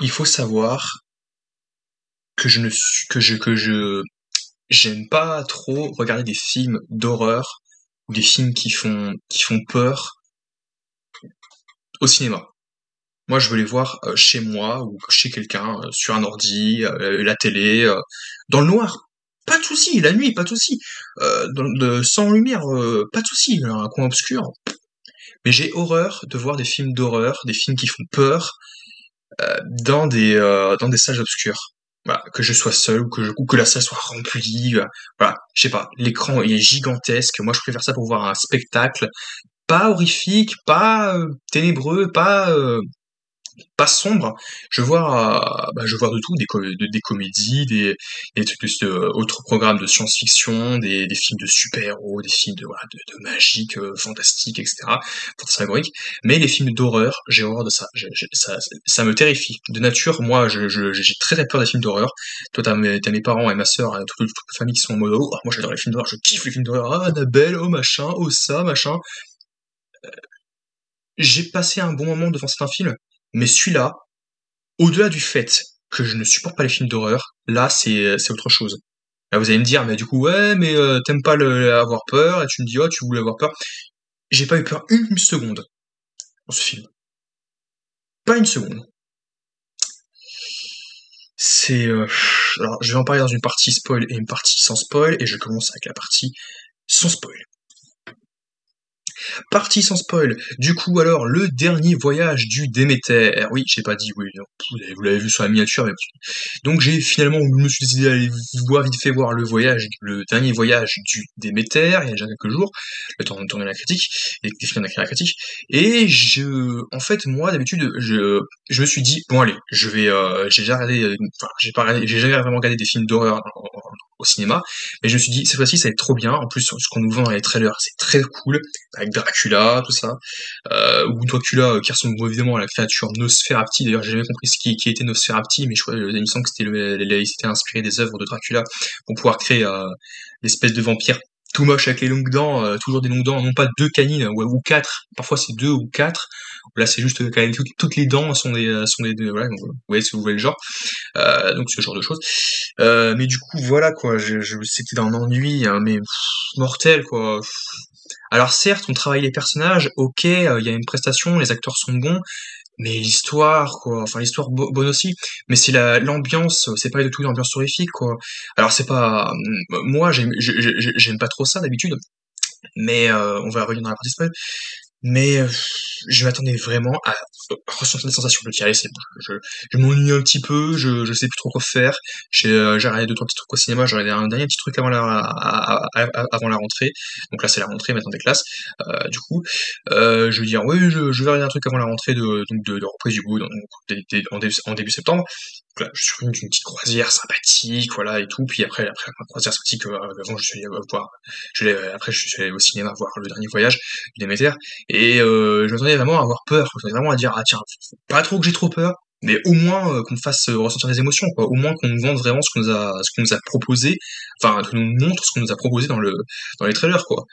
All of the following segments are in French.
Il faut savoir que je ne suis que je j'aime pas trop regarder des films d'horreur ou des films qui font peur au cinéma. Moi, je veux les voir chez moi ou chez quelqu'un, sur un ordi, la télé, dans le noir. Pas de souci, la nuit, pas de souci. Sans lumière, pas de souci, un coin obscur. Mais j'ai horreur de voir des films d'horreur, des films qui font peur, dans des salles obscures. Voilà, que je sois seul ou que la salle soit remplie. Voilà, je sais pas. L'écran il est gigantesque. Moi, je préfère ça pour voir un spectacle, pas horrifique, pas ténébreux, pas sombre. Je vois de tout, des comédies, des trucs autres programmes de science-fiction, des films de super-héros, des films de, voilà, de magique, fantastique, etc. Fantasmagorique. Mais les films d'horreur, j'ai horreur de ça. Ça me terrifie. De nature, moi, j'ai très très peur des films d'horreur. Toi, t'as mes parents et ma sœur, toute la famille qui sont en mode, oh, moi j'adore les films d'horreur, je kiffe les films d'horreur, ah, Annabelle, oh machin, oh ça, machin. J'ai passé un bon moment devant certains films, mais celui-là, au-delà du fait que je ne supporte pas les films d'horreur, là, c'est autre chose. Là, vous allez me dire, mais du coup, ouais, mais t'aimes pas avoir peur, et tu me dis, oh, tu voulais avoir peur. J'ai pas eu peur une seconde dans ce film. Pas une seconde. C'est... alors, je vais en parler dans une partie spoil et une partie sans spoil, et je commence avec la partie sans spoil. Partie sans spoil. Du coup, alors, le dernier voyage du Déméter. Oui, j'ai pas dit, oui, non, vous l'avez vu sur la miniature, mais donc je me suis décidé d'aller vite fait voir le dernier voyage du Déméter, il y a déjà quelques jours, le temps de tourner la critique, et de finir d'écrire la critique, et en fait, moi, d'habitude, je me suis dit, bon allez, j'ai déjà regardé, enfin, j'ai jamais vraiment regardé des films d'horreur au cinéma, mais je me suis dit, cette fois-ci, ça va être trop bien, en plus, ce qu'on nous vend dans les trailers, c'est très cool, avec Dracula, tout ça, ou Dracula qui ressemble évidemment à la créature Nosferatu. D'ailleurs, j'ai jamais compris qui était Nosferatu, mais je crois, il me semble que il s'était inspiré des œuvres de Dracula pour pouvoir créer l'espèce de vampire tout moche avec les longues dents, toujours des longues dents, non pas deux canines ou quatre, parfois c'est deux ou quatre. Là, c'est juste quand même toutes les dents sont des voilà, donc, vous voyez si vous voyez le genre. Donc ce genre de choses. Mais du coup, voilà quoi, c'était d'un ennui, hein, mais mortel quoi. Alors certes, on travaille les personnages, ok, il y a une prestation, les acteurs sont bons, mais l'histoire, quoi, enfin l'histoire bonne aussi, mais c'est l'ambiance, c'est pas du tout une ambiance horrifique, quoi. Alors c'est pas, moi j'aime pas trop ça d'habitude, mais on va revenir dans la partie spoil. Mais je m'attendais vraiment à ressentir des sensations. Je me dis, allez, c'est bon, je m'ennuie un petit peu, je sais plus trop quoi faire. J'ai regardé deux, trois petits trucs au cinéma, j'ai regardé un dernier petit truc avant la rentrée. Donc là, c'est la rentrée maintenant des classes. Du coup, je vais dire, oui, je vais regarder un truc avant la rentrée de reprise du coup, en début septembre. Donc là, je suis revenu d'une petite croisière sympathique, voilà, et tout. Puis après la croisière sympathique, avant, après, je suis allé au cinéma voir le dernier voyage du Déméter. Et je m'attendais vraiment à avoir peur, je m'attendais vraiment à dire, ah tiens, faut pas trop que j'ai trop peur, mais au moins qu'on me fasse ressentir des émotions, quoi. Au moins qu'on nous vende vraiment ce qu'on nous a proposé, enfin, qu'on nous montre ce qu'on nous a proposé dans les trailers, quoi.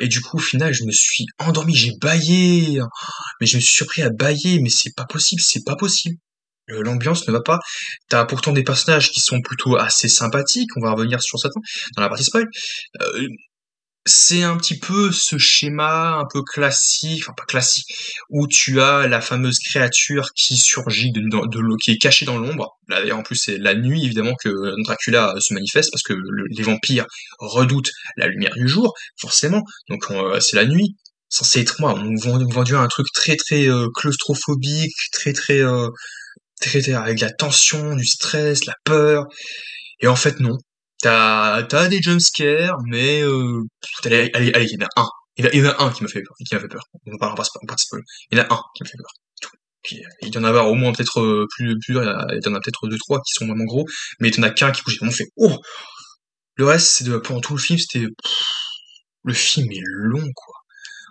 Et du coup, au final, je me suis endormi, j'ai bâillé, mais je me suis surpris à bâiller, mais c'est pas possible, c'est pas possible. L'ambiance ne va pas. T'as pourtant des personnages qui sont plutôt assez sympathiques, on va revenir sur ça dans la partie spoil. Euh, c'est un petit peu ce schéma un peu classique, enfin pas classique, où tu as la fameuse créature qui surgit de l'eau, qui est cachée dans l'ombre. Là, d'ailleurs, en plus, c'est la nuit, évidemment, que Dracula se manifeste, parce que les vampires redoutent la lumière du jour, forcément. Donc, c'est la nuit. Censé être moi, on nous vendu un truc très très claustrophobique, très avec de la tension, du stress, la peur. Et en fait, non. T'as des jumpscares, mais allez, il y en a un. Il y en a un qui m'a fait peur. On parlera pas en partie spoil. Il y en a un qui m'a fait peur. Tout. Puis, il y en a au moins peut-être plusieurs, il y en a peut-être deux, trois qui sont vraiment gros, mais il y en a qu'un qui j'ai vraiment fait oh! Le reste, pendant tout le film, le film est long, quoi.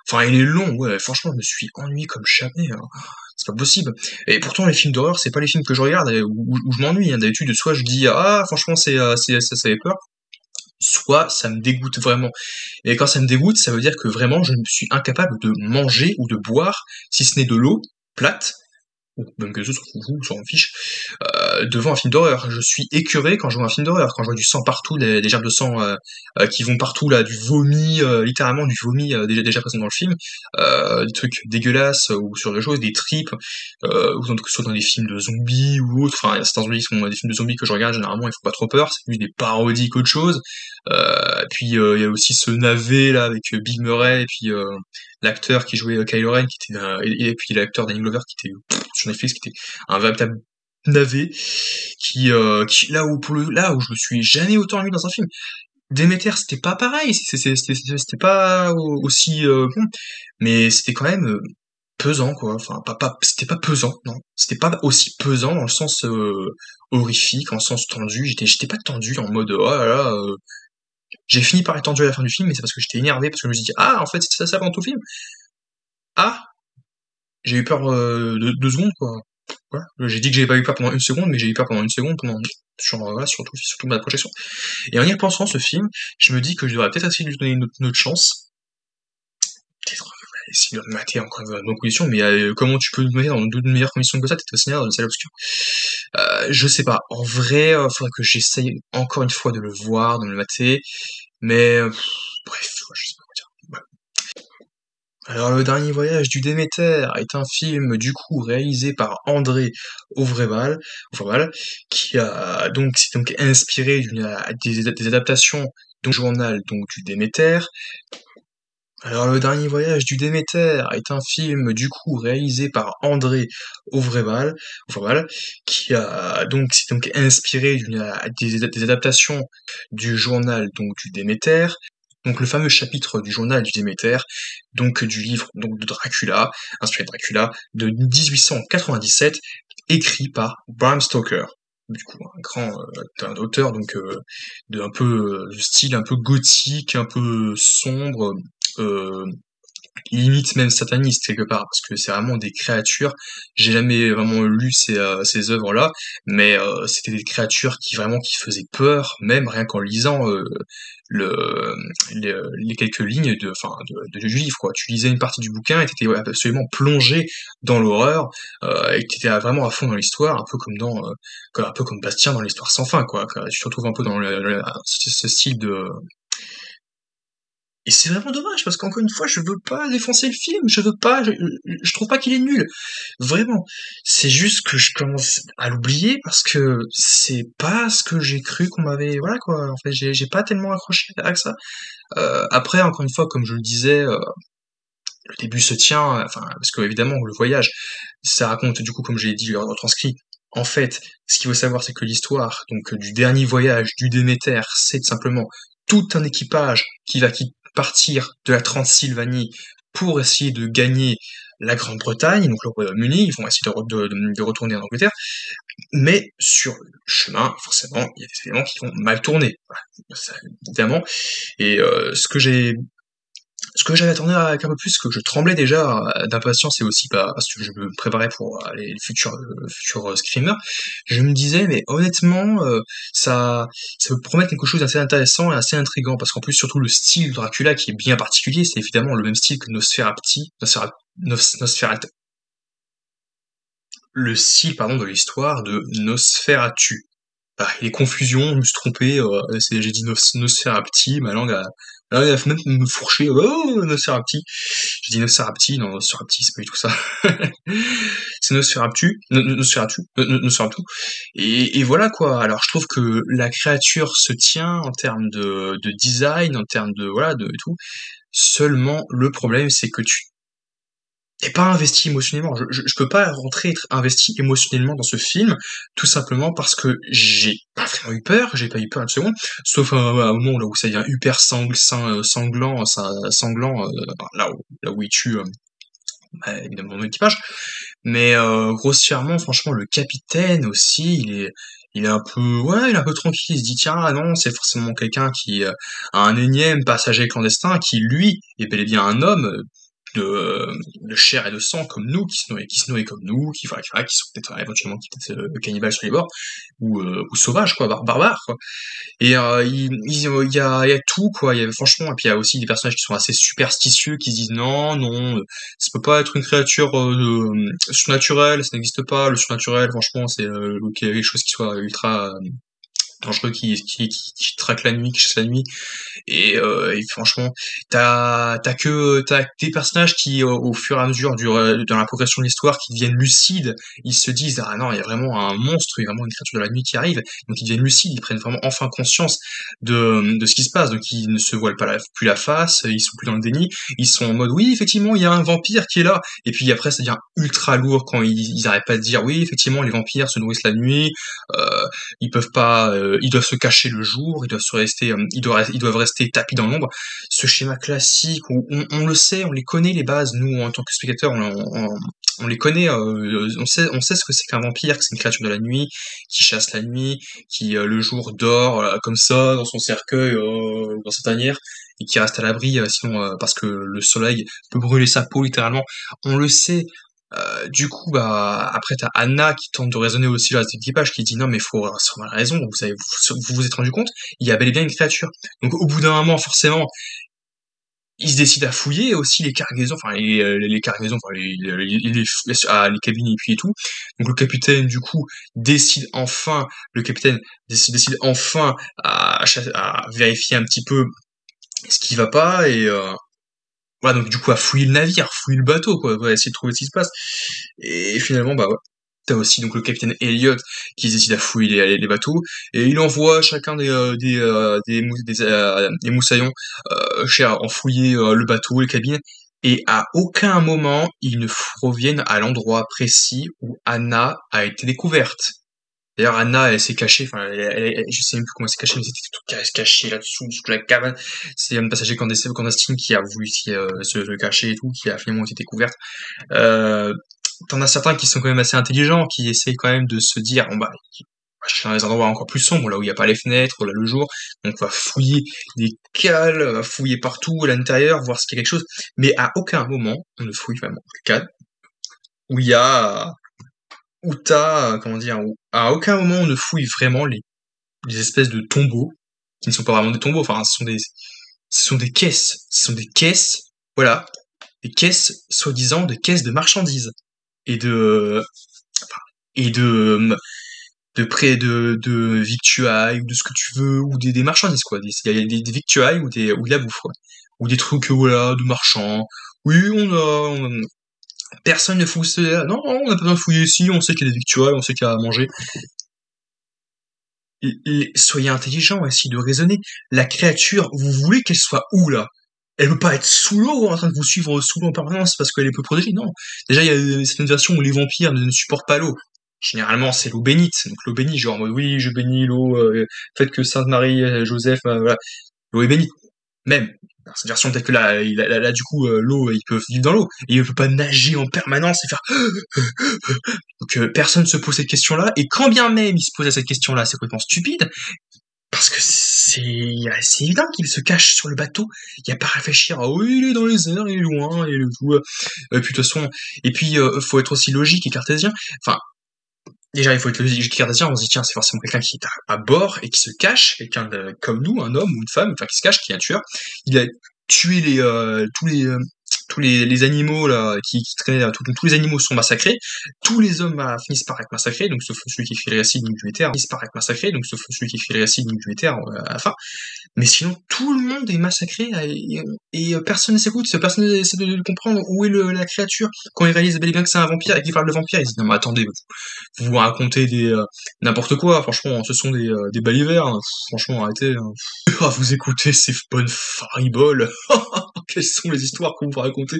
Enfin, il est long, ouais, franchement, je me suis ennuyé comme jamais, hein. C'est pas possible. Et pourtant, les films d'horreur, c'est pas les films que je regarde où je m'ennuie, hein. D'habitude, soit je dis, ah, franchement, ça fait peur, soit ça me dégoûte vraiment. Et quand ça me dégoûte, ça veut dire que vraiment, je suis incapable de manger ou de boire, si ce n'est de l'eau plate, ou même que ce soit vous, on s'en fiche, devant un film d'horreur. Je suis écœuré quand je vois un film d'horreur, quand je vois du sang partout, des gerbes de sang qui vont partout, là, du vomi, littéralement du vomi déjà présent dans le film, des trucs dégueulasses ou sur des choses, des tripes, ou que ce soit dans des films de zombies ou autres. Enfin, il y a certains zombies qui sont des films de zombies que je regarde, généralement, ils font pas trop peur, c'est plus des parodies qu'autre chose. Puis il y a aussi ce navet là avec Bill Murray et puis l'acteur qui jouait Kylo Ren qui était et puis l'acteur Danny Glover qui était sur Netflix qui était un véritable navet qui là où je me suis jamais autant ému dans un film. Déméter c'était pas pareil, c'était pas aussi bon, mais c'était quand même pesant quoi. Enfin pas c'était pas pesant, non, c'était pas aussi pesant dans le sens horrifique, en sens tendu. J'étais pas tendu en mode oh là là. J'ai fini par être tendu à la fin du film, mais c'est parce que j'étais énervé parce que je me suis dit ah en fait c'était ça pendant tout le film. Ah, j'ai eu peur de 2 secondes quoi. Voilà. J'ai dit que j'avais pas eu peur pendant 1 seconde, mais j'ai eu peur pendant 1 seconde, voilà, surtout ma projection. Et en y repensant ce film, je me dis que je devrais peut-être essayer de lui donner une autre chance. Peut-être essayer de le mater encore dans de bonnes conditions, mais comment tu peux le mater dans de meilleures conditions que ça? T'es au cinéma dans une salle obscure. Je sais pas. En vrai, faudrait que j'essaye encore une fois de le voir, de me le mater. Mais bref, je sais pas quoi dire. Ouais. Alors, Le Dernier Voyage du Déméter est un film du coup réalisé par André Auvreval, qui a donc s'est donc inspiré des adaptations du journal donc du Déméter. Alors, Le Dernier Voyage du Déméter est un film du coup réalisé par André Auvreval, qui a donc s'est donc inspiré des adaptations du journal donc du Déméter. Donc le fameux chapitre du journal du Déméter, donc du livre donc de Dracula, inspiré de Dracula, de 1897, écrit par Bram Stoker. Du coup, un auteur donc de un peu de style un peu gothique, un peu sombre, euh, limite même sataniste quelque part, parce que c'est vraiment des créatures. J'ai jamais vraiment lu ces œuvres-là, mais c'était des créatures qui faisaient peur, même rien qu'en lisant le, les quelques lignes du livre, quoi. Tu lisais une partie du bouquin et t'étais absolument plongé dans l'horreur, et t'étais vraiment à fond dans l'histoire, un peu comme un peu comme Bastien dans l'histoire sans fin, quoi. Tu te retrouves un peu dans ce style de, et c'est vraiment dommage parce qu'encore une fois, je veux pas défoncer le film, je veux pas, je trouve pas qu'il est nul. Vraiment. C'est juste que je commence à l'oublier parce que c'est pas ce que j'ai cru qu'on m'avait, voilà quoi. En fait, j'ai pas tellement accroché avec ça. Après, encore une fois, comme je le disais, le début se tient, enfin, parce que évidemment, le voyage, ça raconte du coup, comme je l'ai dit, retranscrit. En fait, ce qu'il faut savoir, c'est que l'histoire, donc, du dernier voyage du Déméter, c'est simplement tout un équipage qui partir de la Transylvanie pour essayer de gagner la Grande-Bretagne, donc le Royaume-Uni, ils vont essayer de retourner en Angleterre, mais sur le chemin, forcément, il y a des éléments qui vont mal tourner, voilà, ça, évidemment, et ce que j'avais attendu avec un peu plus, que je tremblais déjà d'impatience et aussi parce que je me préparais pour les futurs screamers, je me disais, mais honnêtement, ça peut promettre quelque chose d'assez intéressant et assez intriguant, parce qu'en plus, surtout le style de Dracula qui est bien particulier, c'est évidemment le même style que le style, pardon, de l'histoire de Nosferatu. Ah, les confusions, je me suis trompé, j'ai dit Nosferapti, ma langue a fait même me fourcher, oh, Nosferapti. J'ai dit Nosferapti, non, Nosferapti, c'est pas du tout ça. C'est Nosferatu. Et voilà quoi. Alors je trouve que la créature se tient en termes de design, en termes de, voilà, et tout. Seulement, le problème, c'est que tu t'es pas investi émotionnellement. Je peux pas rentrer être investi émotionnellement dans ce film, tout simplement parce que j'ai pas vraiment eu peur, j'ai pas eu peur une seconde, sauf à un moment là où ça devient hyper sanglant, là où il tue évidemment mon équipage. Mais grossièrement, franchement, le capitaine aussi, il est un peu, ouais, il est un peu tranquille. Il se dit tiens, ah non, c'est forcément quelqu'un qui a un énième passager clandestin qui lui est bel et bien un homme. de chair et de sang comme nous, qui se noient comme nous, voilà, qui sont peut-être éventuellement cannibales sur les bords, ou sauvages, quoi, barbares, quoi. Et il y a tout, quoi. Franchement, et puis il y a aussi des personnages qui sont assez superstitieux, qui se disent non, non, ça peut pas être une créature surnaturelle, ça n'existe pas. Le surnaturel, franchement, c'est quelque chose qui soit ultra dangereux, qui traque la nuit, qui chasse la nuit. Et franchement, t'as des personnages qui, au fur et à mesure dans la progression de l'histoire, qui deviennent lucides. Ils se disent ah non, il y a vraiment un monstre, il y a vraiment une créature de la nuit qui arrive. Donc ils deviennent lucides, ils prennent vraiment enfin conscience de ce qui se passe. Donc ils ne se voilent pas plus la face, ils sont plus dans le déni. Ils sont en mode oui, effectivement, il y a un vampire qui est là. Et puis après, ça devient ultra lourd quand ils arrêtent pas de dire oui, effectivement, les vampires se nourrissent la nuit. Ils peuvent pas, ils doivent se cacher le jour, ils doivent rester tapis dans l'ombre. Ce schéma classique où on le sait, on les connaît les bases, nous en tant que spectateurs, on les connaît, on sait ce que c'est qu'un vampire, que c'est une créature de la nuit, qui chasse la nuit, qui le jour dort comme ça dans son cercueil, dans sa tanière, et qui reste à l'abri, sinon parce que le soleil peut brûler sa peau littéralement. On le sait. Du coup, bah après t'as Anna qui tente de raisonner aussi là, cet équipage qui dit non mais faut avoir sûrement raison, vous êtes rendu compte, il y a bel et bien une créature. Donc au bout d'un moment, forcément, ils se décident à fouiller aussi les cargaisons, enfin les cargaisons, enfin les cabines et puis et tout. Donc le capitaine du coup le capitaine décide enfin à vérifier un petit peu ce qui va pas et voilà, donc du coup à fouiller le navire, fouiller le bateau quoi, ouais, essayer de trouver ce qui se passe. Et finalement bah ouais. T'as aussi donc le capitaine Elliot qui décide à fouiller les bateaux et il envoie chacun des moussaillons en fouiller le bateau, les cabines, et à aucun moment ils ne reviennent à l'endroit précis où Anna a été découverte. D'ailleurs, Anna, elle s'est cachée, enfin, je sais même plus comment elle s'est cachée, mais c'était tout qu'elle se cachait là-dessous, sous la cabane. C'est un passager clandestin qui a voulu se cacher et tout, qui a finalement été découverte. Euh, T'en as certains qui sont quand même assez intelligents, qui essayent quand même de se dire, bon bah, je suis dans des endroits encore plus sombres, là où il n'y a pas les fenêtres, là le jour, donc on va fouiller des cales, on va fouiller partout à l'intérieur, voir s'il y a quelque chose, mais à aucun moment on ne fouille vraiment le cale où il y a, où t'as, comment dire, où à aucun moment on ne fouille vraiment les espèces de tombeaux, qui ne sont pas vraiment des tombeaux, enfin ce sont des caisses, voilà, des caisses, soi-disant, des caisses de marchandises, et et de victuailles ou de ce que tu veux ou des marchandises quoi, il y a des victuailles ou de la bouffe quoi, ou des trucs voilà de marchands. Oui, personne ne fouille ça. Non, on a pas besoin de fouiller ici, on sait qu'il y a des victuailles, on sait qu'il y a à manger. Soyez intelligents, essayez de raisonner. La créature, vous voulez qu'elle soit où là? Elle peut pas être sous l'eau en train de vous suivre sous l'eau en permanence parce qu'elle est peu protégée, non. Déjà, il y a certaines versions où les vampires ne supportent pas l'eau. Généralement, c'est l'eau bénite. Donc l'eau bénite, genre, oui, je bénis l'eau, faites que Sainte Marie, Joseph, voilà. L'eau est bénite. Même. Dans cette version, peut-être que là, du coup, l'eau, ils peuvent vivre dans l'eau. Et ils peuvent pas nager en permanence et faire donc personne se pose cette question-là, et quand bien même il se posait cette question-là, c'est complètement stupide, parce que c'est évident qu'il se cache sur le bateau, il n'y a pas à réfléchir, ah oui, il est dans les airs, il est loin, il est tout, et puis de toute façon, et puis faut être aussi logique et cartésien, enfin, déjà il faut être logique et cartésien, on se dit tiens, c'est forcément quelqu'un qui est à bord et qui se cache, quelqu'un comme nous, un homme ou une femme, enfin qui se cache, qui est un tueur, il a tué tous les animaux là qui traînaient là, tous les animaux sont massacrés, tous les hommes finissent par être massacrés, donc sauf celui qui écrit le récit du Éther, finissent par être massacrés, donc sauf celui qui écrit le récit du Éther à la fin. Mais sinon, tout le monde est massacré et personne ne s'écoute, personne n'essaie de comprendre où est la créature. Quand ils réalisent bel et bien que c'est un vampire et qu'ils parlent de vampire, ils disent non mais attendez, vous racontez n'importe quoi, franchement, ce sont des balivernes, hein. Franchement, arrêtez. Hein. Ah, vous écoutez ces bonnes fariboles. Quelles sont les histoires que vous racontez?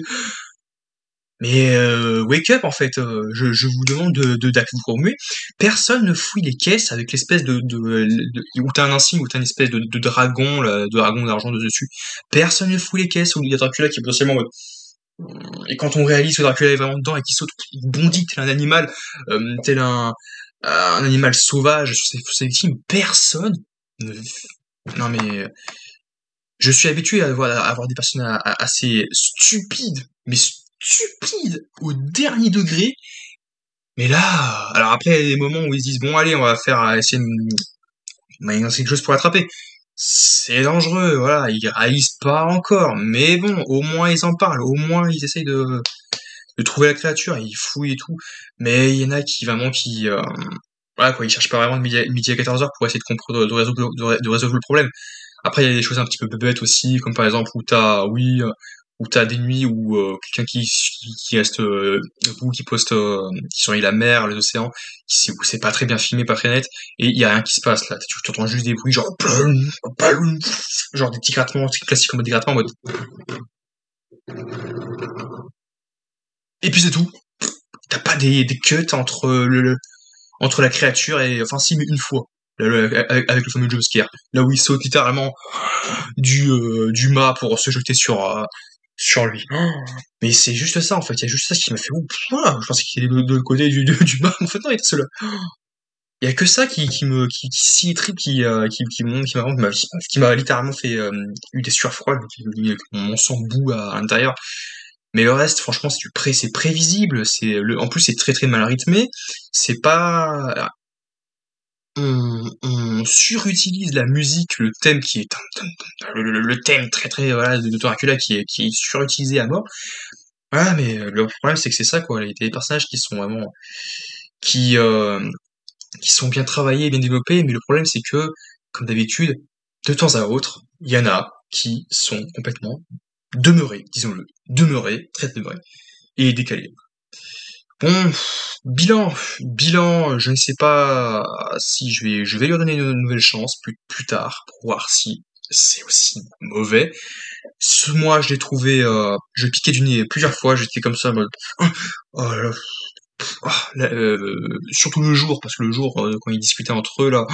Mais wake up en fait, je vous demande de vous remuer. Personne ne fouille les caisses avec l'espèce où t'as un insigne, où t'as une espèce de dragon, là, de dragon d'argent dessus. Personne ne fouille les caisses où il y a Dracula qui est potentiellement et quand on réalise que Dracula est vraiment dedans et qu'il saute, il bondit tel un animal, tel un animal sauvage sur ses victimes, personne ne... Non mais Je suis habitué à avoir des personnes assez stupides, mais stupides au dernier degré. Mais là, alors après, il y a des moments où ils se disent, bon, allez, on va essayer quelque chose pour l'attraper. C'est dangereux, voilà, ils réalisent pas encore, mais bon, au moins ils en parlent, au moins ils essayent de trouver la créature, ils fouillent et tout. Mais il y en a qui vraiment voilà quoi, ils cherchent pas vraiment de midi à 14h pour essayer de comprendre, de résoudre le problème. Après, il y a des choses un petit peu bêtes aussi, comme par exemple où t'as des nuits où quelqu'un qui reste debout, qui poste, qui surveille la mer, les océans, où c'est pas très bien filmé, pas très net, et il y a rien qui se passe là. Tu entends juste des bruits genre genre des petits grattements, c'est classique comme des grattements en mode. Et puis c'est tout. T'as pas des cuts entre la créature et enfin si mais une fois. Avec le fameux jumpscare. Là où il saute littéralement du mât pour se jeter sur lui. Mais c'est juste ça en fait, il y a juste ça qui m'a fait ouf, voilà, je pensais qu'il était de l'autre côté du mât, en fait non, il était seul. Il y a que ça qui s'y trip, qui m'a littéralement fait eu des sueurs froides, mon sang bout à l'intérieur. Mais le reste, franchement, c'est prévisible. En plus, c'est très très mal rythmé. C'est pas, on surutilise la musique, le thème qui est le thème très très voilà de Dracula qui est surutilisé à mort. Voilà, mais le problème c'est que c'est ça quoi. Il y a des personnages qui sont vraiment qui euh, qui sont bien travaillés, bien développés, mais le problème c'est que comme d'habitude, de temps à autre, il y en a qui sont complètement demeurés, disons-le, très demeurés et décalés. Bon, bilan, je ne sais pas si je vais lui donner une nouvelle chance plus tard pour voir si c'est aussi mauvais. Ce mois, je l'ai trouvé, je piquais du nez plusieurs fois, j'étais comme ça, en mode, oh là là, surtout le jour, parce que le jour, quand ils discutaient entre eux, là,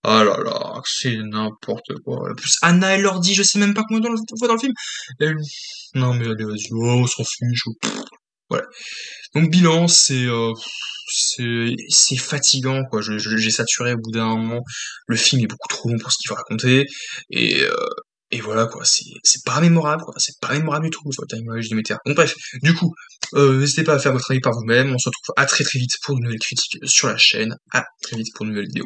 oh là là, c'est n'importe quoi. En plus, Anna, elle leur dit, je sais même pas combien de fois dans le film, elle, non mais allez, vas-y, oh, on s'en fiche, voilà. Donc bilan, c'est fatigant quoi. J'ai saturé au bout d'un moment. Le film est beaucoup trop long pour ce qu'il faut raconter et euh, et voilà quoi. C'est pas mémorable quoi. C'est pas mémorable du tout. Sur le Time du Météor. Donc bref, du coup, n'hésitez pas à faire votre avis par vous-même. On se retrouve à très très vite pour de nouvelles critiques sur la chaîne. À très vite pour de nouvelles vidéos.